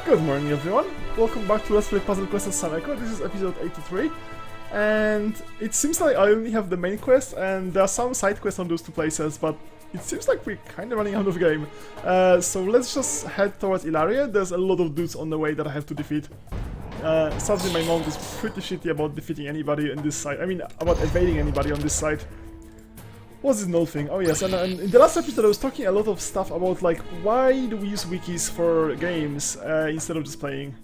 Good morning everyone, welcome back to Let's Play Puzzle Quest at Saneko. This is episode 83, and it seems like I only have the main quest and there are some side quests on those two places, but it seems like we're kind of running out of game. So let's just head towards Ilaria. There's a lot of dudes on the way that I have to defeat. Sadly my mount is pretty shitty about defeating anybody on this side, I mean about evading anybody on this side. What's this null thing? Oh yes, and in the last episode I was talking a lot of stuff about like why do we use wikis for games instead of just playing?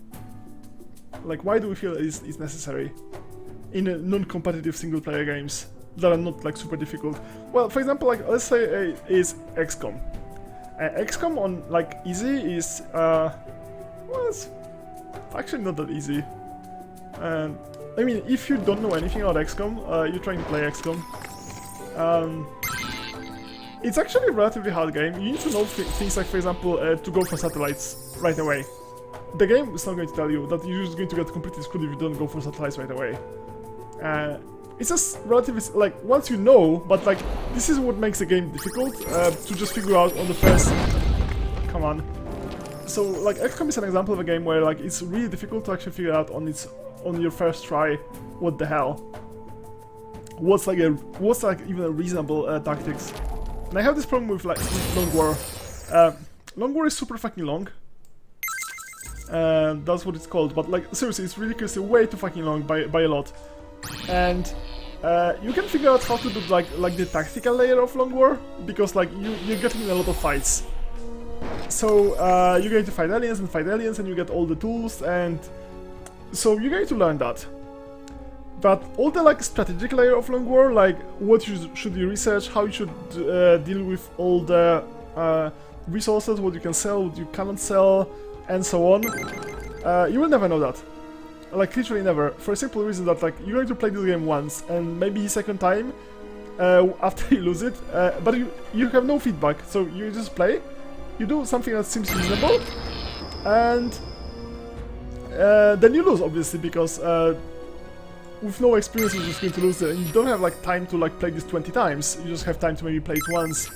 Like why do we feel it's necessary in non-competitive single-player games that are not like super difficult? Well, for example, like let's say is XCOM. XCOM on like easy is well, it's actually not that easy. I mean, if you don't know anything about XCOM, you're trying to play XCOM. It's actually a relatively hard game. You need to know things like, for example, to go for satellites right away. The game is not going to tell you that you're just going to get completely screwed if you don't go for satellites right away. It's just relatively, like, once you know, but like, this is what makes the game difficult, to just figure out on the first... Come on. So, like, XCOM is an example of a game where, like, it's really difficult to actually figure out on your first try what the hell. What's like even a reasonable tactics. And I have this problem with like Long War. Long War is super fucking long. That's what it's called, but like seriously, it's ridiculously way too fucking long by a lot. And you can figure out how to do like the tactical layer of Long War, because like you're getting in a lot of fights. So you're going to fight aliens, and you get all the tools, and so you're going to learn that. But all the like strategic layer of Long War, like what should you research, how you should deal with all the resources, what you can sell, what you cannot sell, and so on, you will never know that. Like literally never, for a simple reason that like you're going to play this game once and maybe second time after you lose it, but you have no feedback, so you just play, you do something that seems reasonable, and then you lose obviously, because with no experience you're just going to lose it, and you don't have like time to like play this 20 times, you just have time to maybe play it once,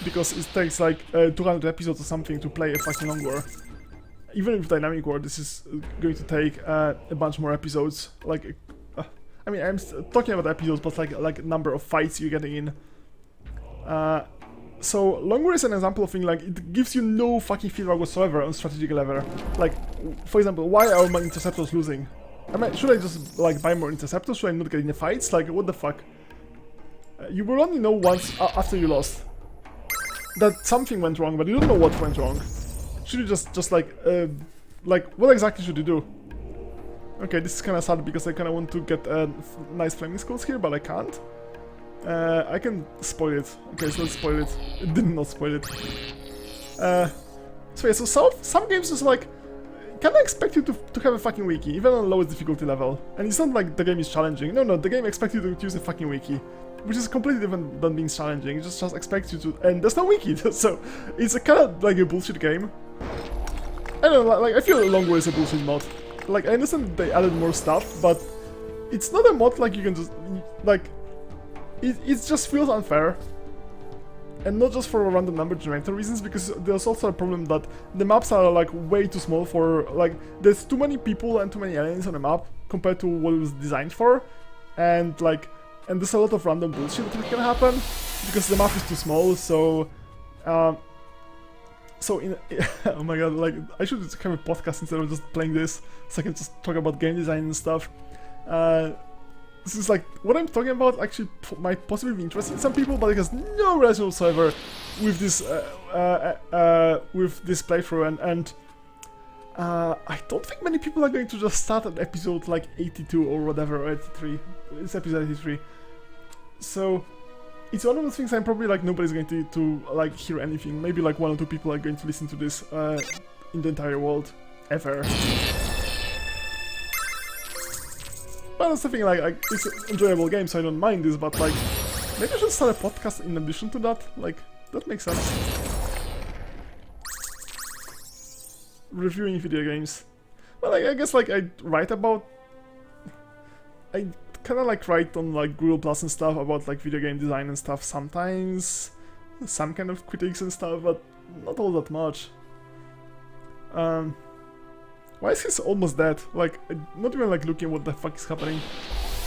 because it takes like 200 episodes or something to play a fucking Long War. Even with Dynamic War, this is going to take a bunch more episodes, like, I mean, I'm talking about episodes, but like number of fights you're getting in. So Long War is an example of thing like it gives you no fucking feedback whatsoever on strategic level. Like, for example, why are my interceptors losing? I mean, should I just like buy more interceptors? Should I not get in the fights? Like, what the fuck? You will only know once after you lost that something went wrong, but you don't know what went wrong. Should you just like what exactly should you do? Okay, this is kind of sad because I kind of want to get nice flaming skulls here, but I can't. I can spoil it. Okay, so let's spoil it. It did not spoil it. So yeah, so some games just like can I expect you to have a fucking wiki, even on the lowest difficulty level. And it's not like the game is challenging. No, the game expects you to use a fucking wiki, which is completely different than being challenging. It just expects you to, and there's no wiki, so it's a kind of like a bullshit game. I don't know, like I feel Long War is a bullshit mod. Like I understand they added more stuff, but it's not a mod like you can just like it just feels unfair. And not just for random number generator reasons, because there's also a problem that the maps are like way too small for, like, there's too many people and too many aliens on the map compared to what it was designed for, and like, and there's a lot of random bullshit that can happen because the map is too small. So oh my god, like I should just have a podcast instead of just playing this, so I can just talk about game design and stuff. This is like, what I'm talking about actually might possibly be interesting to some people, but it has no relation whatsoever with this playthrough, and I don't think many people are going to just start at episode like 82 or whatever, or 83. It's episode 83. So it's one of those things I'm probably like nobody's going to like hear anything. Maybe like 1 or 2 people are going to listen to this in the entire world ever. But that's the thing, like it's an enjoyable game, so I don't mind this, but like, maybe I should start a podcast in addition to that, like, that makes sense. Reviewing video games. Well, like, I guess like I kinda like write on like Google Plus and stuff about like video game design and stuff sometimes, some kind of critiques and stuff, but not all that much. Why is he almost dead? Like, not even like looking what the fuck is happening.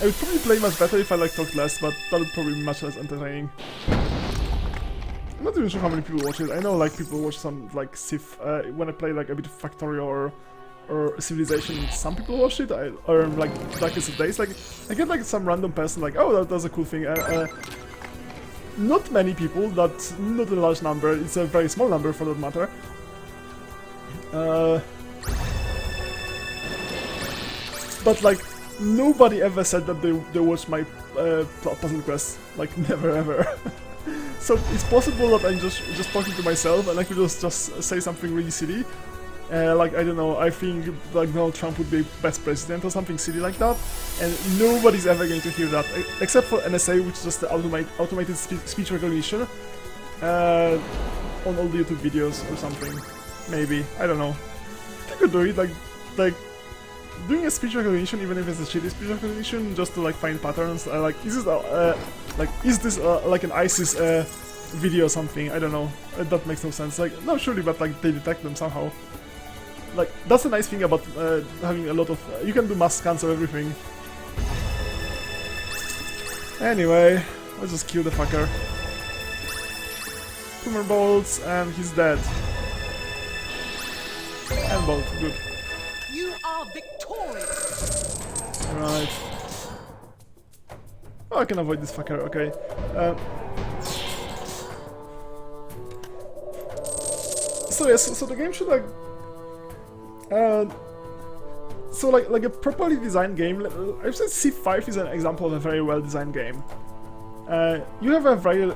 I would probably play much better if I like talked less, but that would probably be much less entertaining. I'm not even sure how many people watch it. I know like people watch some like Civ when I play like a bit of Factorio or Civilization. Some people watch it, or like Darkest of Days. Like I get like some random person like, oh, that's a cool thing. Not many people. That's not a large number. It's a very small number for that matter. But like nobody ever said that they watched my puzzle quest. Like never ever. So it's possible that I'm just talking to myself and I could just say something really silly. Like, I don't know, I think like Donald Trump would be best president or something silly like that. And nobody's ever going to hear that, except for NSA, which is just the automated speech recognition on all the YouTube videos or something. Maybe, I don't know. I could do it, like doing a speech recognition, even if it's a shitty speech recognition, just to like find patterns. Like, is this like an ISIS video or something? I don't know. That makes no sense. Like, no, surely, but like they detect them somehow. Like, that's a nice thing about having a lot of... you can do mass scans of everything. Anyway, let's just kill the fucker. 2 more bolts and he's dead. And bolt, good. You are victorious. Right. Oh, I can avoid this fucker, okay. So yes, so the game should like... so like a properly designed game, I've said Civ 5 is an example of a very well designed game. You have a very,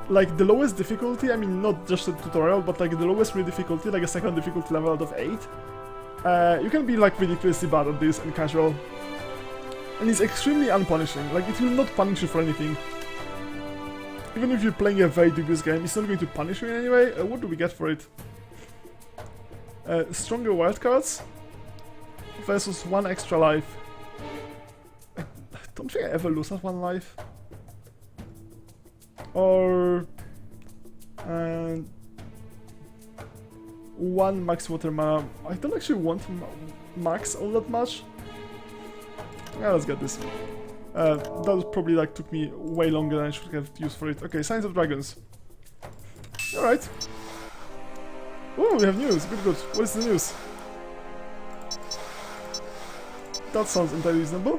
like the lowest difficulty, I mean not just a tutorial, but like the lowest real difficulty, like a second difficulty level out of 8. You can be like ridiculously bad at this and casual. And it's extremely unpunishing, like it will not punish you for anything. Even if you're playing a very dubious game, it's not going to punish you in any way. What do we get for it? Stronger wildcards versus 1 extra life. I don't think I ever lose that 1 life. Or 1 max water mana. I don't actually want max all that much. Yeah, let's get this. That probably like took me way longer than I should have used for it. Okay, Signs of Dragons. Alright. Oh, we have news. Good, good. What is the news? That sounds entirely reasonable.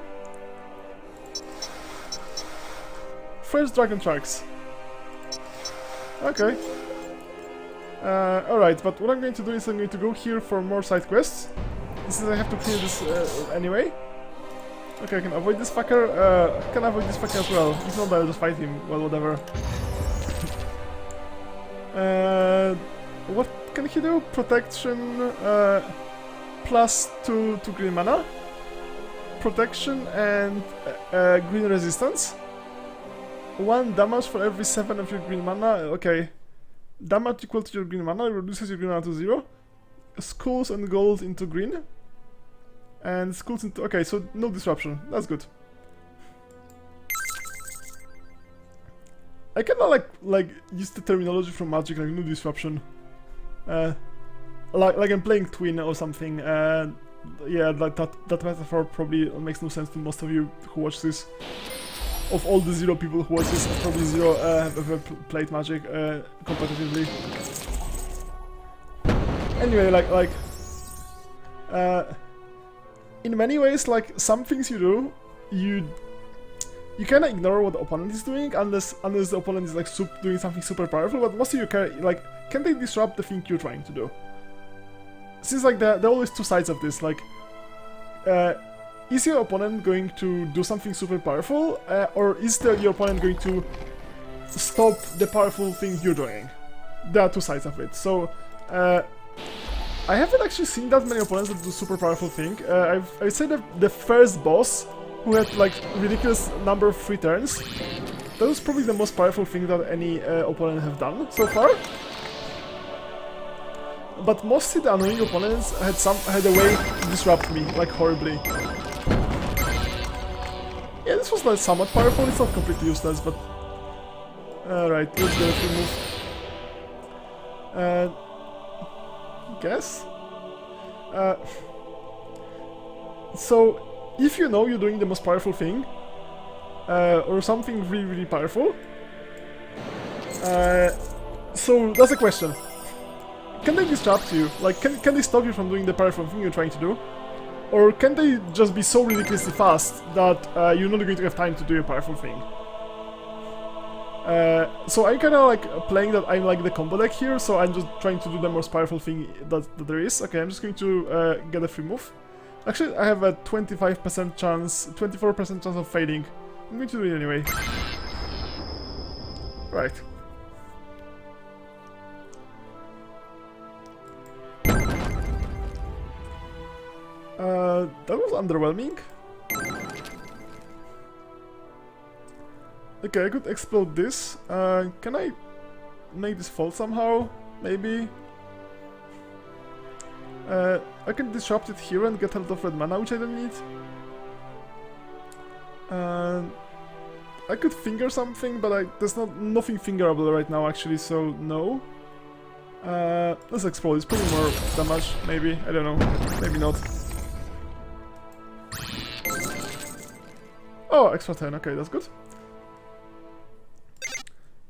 Fresh dragon tracks. Okay. Alright, but what I'm going to do is I'm going to go here for more side quests. Since I have to clear this anyway. Okay, I can avoid this fucker. I can avoid this fucker as well. If not, I'll just fight him. Well, whatever. What can he do? Protection, +2 to green mana. Protection and green resistance. 1 damage for every 7 of your green mana. Okay. Damage equal to your green mana, reduces your green mana to 0. Schools and gold into green. And schools into... okay, so no disruption. That's good. I kinda like use the terminology from Magic, like no disruption. Like I'm playing Twin or something. Yeah, like that metaphor probably makes no sense to most of you who watch this. Of all the 0 people who watch this, probably 0 have ever played Magic competitively. Anyway, like in many ways, like some things you do, you kinda ignore what the opponent is doing unless the opponent is like doing something super powerful. But mostly you care, like, can they disrupt the thing you're trying to do? Since like there are always 2 sides of this. Like, is your opponent going to do something super powerful, or is your opponent going to stop the powerful thing you're doing? There are 2 sides of it. So I haven't actually seen that many opponents that do super powerful thing. I'd say that the first boss, who had like ridiculous number of free turns, that was probably the most powerful thing that any opponent have done so far. But mostly the annoying opponents had a way to disrupt me, like horribly. Yeah, this was like somewhat powerful. It's not completely useless, but right, let's go to move. Guess. So, if you know you're doing the most powerful thing, or something really, really powerful, so that's the question. Can they disrupt you? Like, can they stop you from doing the powerful thing you're trying to do? Or can they just be so ridiculously fast that you're not going to have time to do a powerful thing? So I'm kind of like playing that I'm like the combo deck here, so I'm just trying to do the most powerful thing that there is. Okay, I'm just going to get a free move. Actually, I have a 25% chance, 24% chance of failing. I'm going to do it anyway. Right. That was underwhelming. Okay, I could explode this. Can I make this fall somehow? Maybe? I can disrupt it here and get a lot of red mana, which I don't need. I could finger something, but there's nothing fingerable right now actually, so no. Let's explode, it's probably more damage, maybe, I don't know, maybe not. Oh, extra 10, okay, that's good.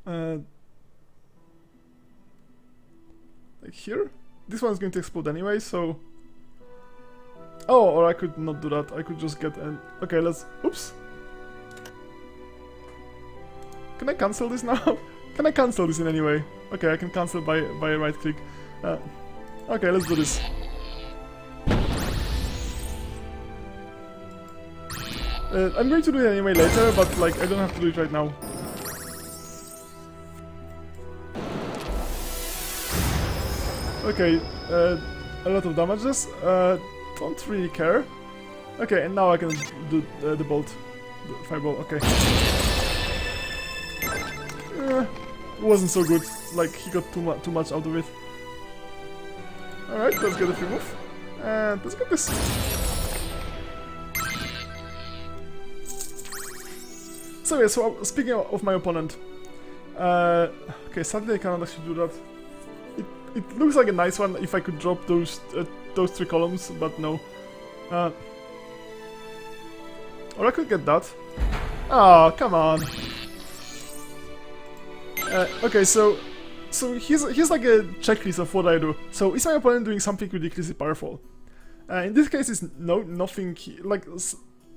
Like here? This one's going to explode anyway, so... Oh, or I could not do that, I could just get an... Okay, let's... Oops! Can I cancel this now? Can I cancel this in any way? Okay, I can cancel by right click. Okay, let's do this. I'm going to do it anyway later, but like I don't have to do it right now. Okay, a lot of damages. Don't really care. Okay, and now I can do the bolt, the fireball. Okay. Wasn't so good. Like he got too much out of it. All right, let's get a free move, and let's get this. So yeah, so speaking of my opponent, okay, sadly I cannot actually do that. It looks like a nice one if I could drop those 3 columns, but no. Or I could get that. Oh, come on. Okay, so here's like a checklist of what I do. So is my opponent doing something ridiculously powerful? In this case, it's nothing like.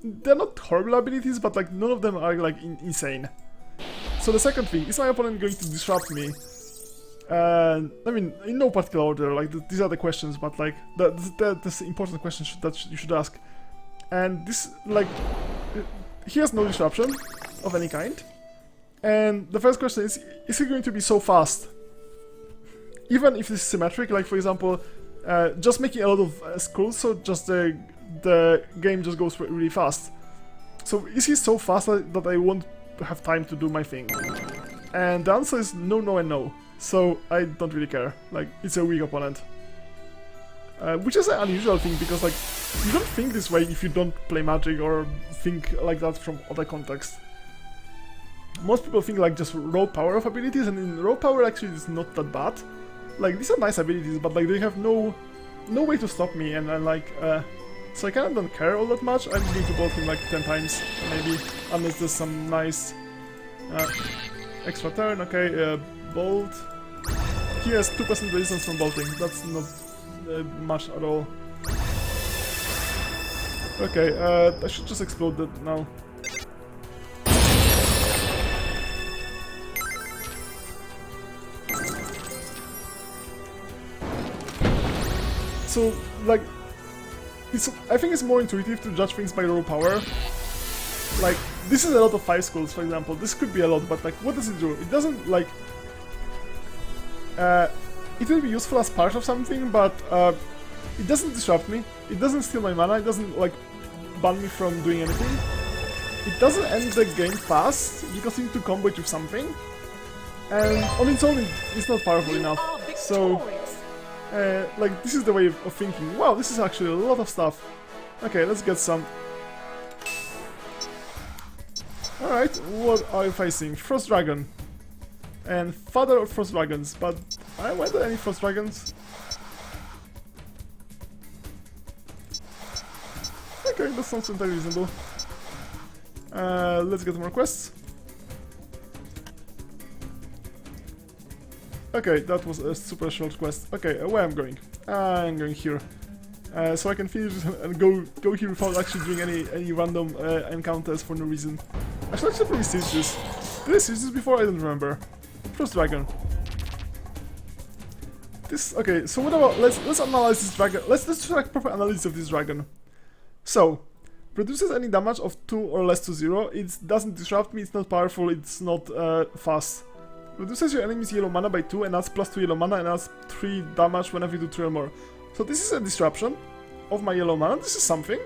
They're not horrible abilities, but like none of them are like insane. So the second thing, is my opponent going to disrupt me? I mean, in no particular order, like these are the questions, but like that's the important question that you should ask. And this, like, he has no disruption of any kind. And the first question is he going to be so fast? Even if it's symmetric, like for example, just making a lot of skulls, so just the game just goes really fast. So is he so fast that I won't have time to do my thing? And the answer is no, no, and no. So I don't really care. Like, it's a weak opponent. Which is an unusual thing, because like, you don't think this way if you don't play Magic or think like that from other contexts. Most people think like just raw power of abilities, and in raw power actually it's not that bad. Like, these are nice abilities, but like they have no way to stop me, and like, so I kind of don't care all that much. I'm just going to bolt him like 10 times, maybe, unless there's some nice extra turn. Okay, bolt. He has 2% resistance from bolting. That's not much at all. Okay, I should just explode that now. So, like, I think it's more intuitive to judge things by raw power. Like, this is a lot of 5 skulls, for example. This could be a lot, but like, what does it do? It doesn't, like... it will be useful as part of something, but it doesn't disrupt me. It doesn't steal my mana. It doesn't, like, ban me from doing anything. It doesn't end the game fast, because you need to combo it with something. And on its own, it's not powerful enough. So... like, this is the way of thinking. Wow, this is actually a lot of stuff. Okay, let's get some. Alright, what are you facing? Frost Dragon. And Father of Frost Dragons, but were there any Frost Dragons? Okay, that sounds entirely reasonable. Let's get more quests. Okay, that was a super short quest. Okay, where I'm going? I'm going here. So I can finish this and go here without actually doing any random encounters for no reason. Actually, I should probably stage this. Did I stage this before? I don't remember. First dragon. This okay. So what about let's analyze this dragon. Let's do like proper analysis of this dragon. So produces any damage of 2 or less to 0. It doesn't disrupt me. It's not powerful. It's not fast. Reduces your enemy's yellow mana by 2 and adds +2 yellow mana and adds 3 damage whenever you do 3 or more. So this is a disruption of my yellow mana. This is something.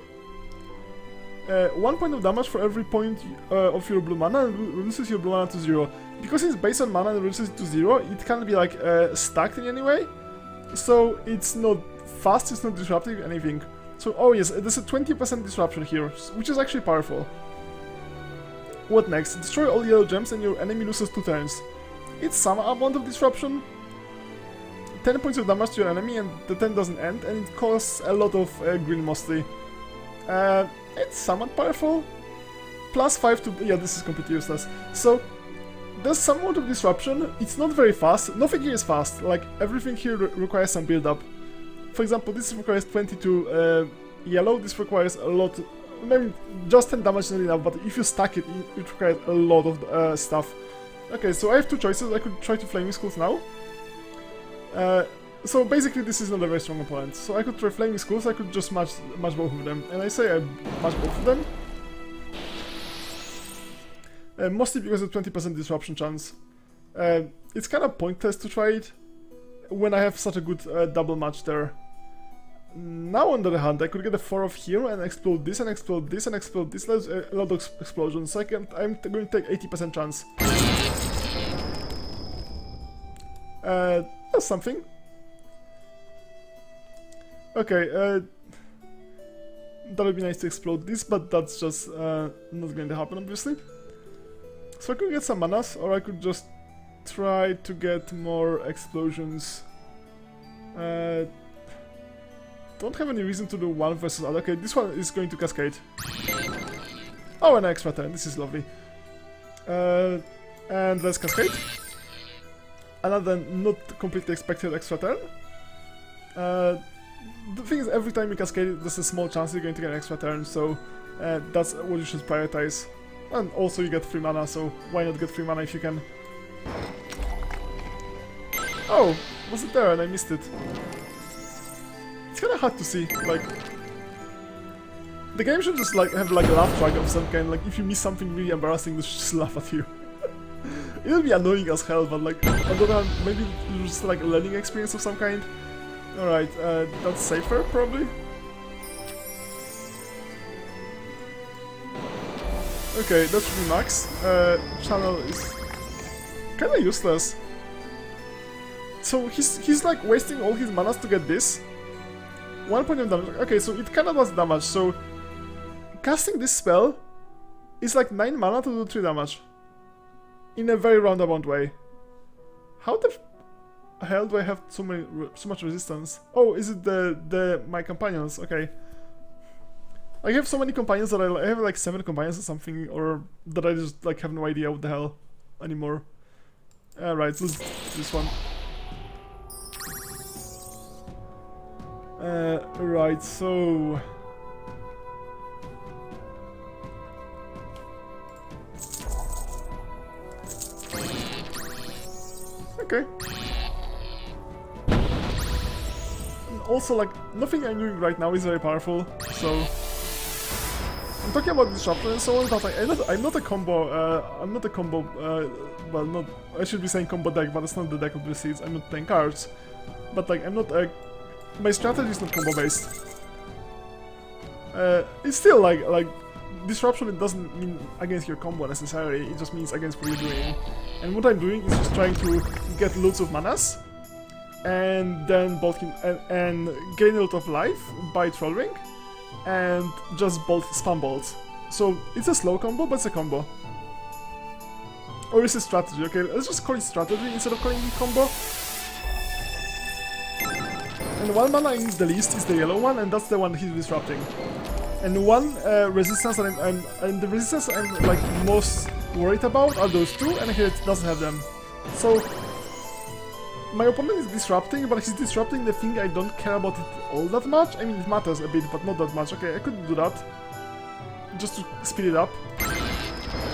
1 point of damage for every point of your blue mana and reduces your blue mana to 0. Because it's based on mana and reduces it to 0, it can't be like stacked in any way. So it's not fast, it's not disruptive, anything. So, oh yes, there's a 20% disruption here, which is actually powerful. What next? Destroy all yellow gems and your enemy loses 2 turns. It's some amount of disruption. 10 points of damage to your enemy and the 10 doesn't end, and it costs a lot of green mostly. It's somewhat powerful. +5 to... yeah, this is completely useless. So, there's some amount of disruption. It's not very fast. Nothing here is fast. Like, everything here requires some build-up. For example, this requires 22 yellow. This requires a lot... maybe just 10 damage is not enough, but if you stack it, it requires a lot of stuff. Okay, so I have 2 choices. I could try to Flaming Skulls now. So basically this is not a very strong opponent. So I could try Flaming Skulls, I could just match both of them. And I say I match both of them. Mostly because of 20% disruption chance. It's kind of pointless to try it when I have such a good double match there. Now on the other hand, I could get a 4 of here and explode this and explode this and explode this. That's a lot of explosions. So I'm going to take 80% chance. That's something. Okay, that would be nice to explode this, but that's just not going to happen, obviously. So I could get some manas, or I could just try to get more explosions. Don't have any reason to do 1 versus other. Okay, this one is going to cascade. Oh, an extra turn. This is lovely. And let's cascade. Another not completely expected extra turn. The thing is, every time you cascade, there's a small chance you're going to get an extra turn, so that's what you should prioritize. And also you get free mana, so why not get free mana if you can? Oh, was it there and I missed it? It's kind of hard to see, like... the game should just like have like a laugh track of some kind, like if you miss something really embarrassing, they should just laugh at you. It would be annoying as hell, but like, on the other hand, maybe it's just like a learning experience of some kind. Alright, that's safer, probably. Okay, that should be max. Channel is kinda useless. So he's like wasting all his manas to get this. 1 point of damage. Okay, so it kinda does damage, so casting this spell is like 9 mana to do 3 damage. In a very roundabout way. How the hell do I have so much resistance? Oh, is it my companions? Okay. I have so many companions that I have like 7 companions or something, or that I just like have no idea what the hell anymore. Right, so let's do this one. Right, so... okay. And also, like, nothing I'm doing right now is very powerful, so... I'm talking about disruption and so on, but I'm not a combo, well, not... I should be saying combo deck, but it's not the deck of the seeds, I'm not playing cards. But, like, I'm not a... my strategy is not combo based. It's still, like... disruption, it doesn't mean against your combo necessarily, it just means against what you're doing. And what I'm doing is just trying to get loads of manas, and then bolt him and gain a lot of life by Troll Ring, and just spam bolts. So it's a slow combo, but it's a combo. Or it's a strategy, okay? Let's just call it strategy instead of calling it combo. And 1 mana I use the least is the yellow one, and that's the one he's disrupting. And one resistance that and the resistance I'm like most worried about are those two, and here it doesn't have them. So my opponent is disrupting, but he's disrupting the thing I don't care about it all that much. I mean, it matters a bit, but not that much. Okay, I could do that. Just to speed it up.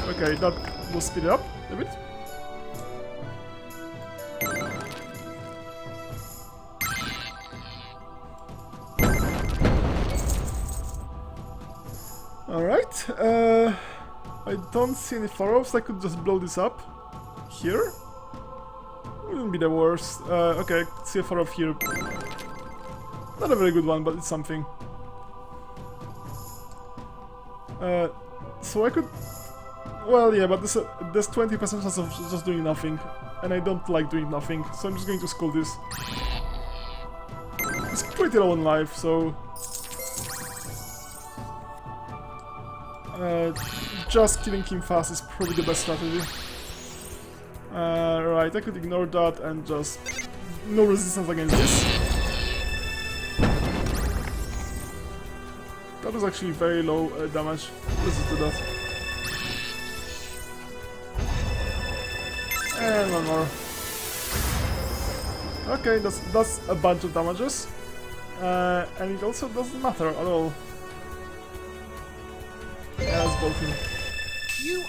Okay, that will speed it up a bit. Alright, I don't see any follow-ups. I could just blow this up here. Wouldn't be the worst. Okay, see a follow-up here. Not a very good one, but it's something. So I could... Well, yeah, but there's 20% chance of just doing nothing. And I don't like doing nothing, so I'm just going to skull this. It's pretty low in life, so... just killing him fast is probably the best strategy. Right, I could ignore that and just... no resistance against this. That was actually very low damage. Let's just do that. And one more. Okay, that's a bunch of damages. And it also doesn't matter at all. Yeah, let's bolt him.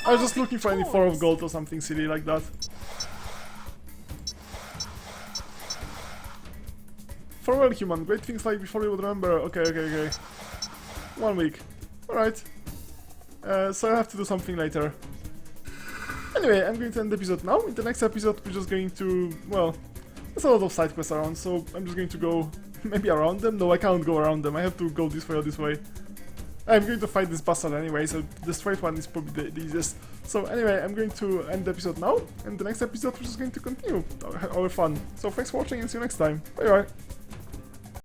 I was just looking for any 4 of gold or something silly like that. Farewell, human. Great things like before you would remember. Okay. 1 week. Alright. So I have to do something later. Anyway, I'm going to end the episode now. In the next episode, we're just going to... well, there's a lot of side quests around, so I'm just going to go maybe around them. No, I can't go around them. I have to go this way or this way. I'm going to fight this bastard anyway, so the straight one is probably the easiest. So anyway, I'm going to end the episode now, and the next episode we're just going to continue our fun. So thanks for watching and see you next time. Bye bye!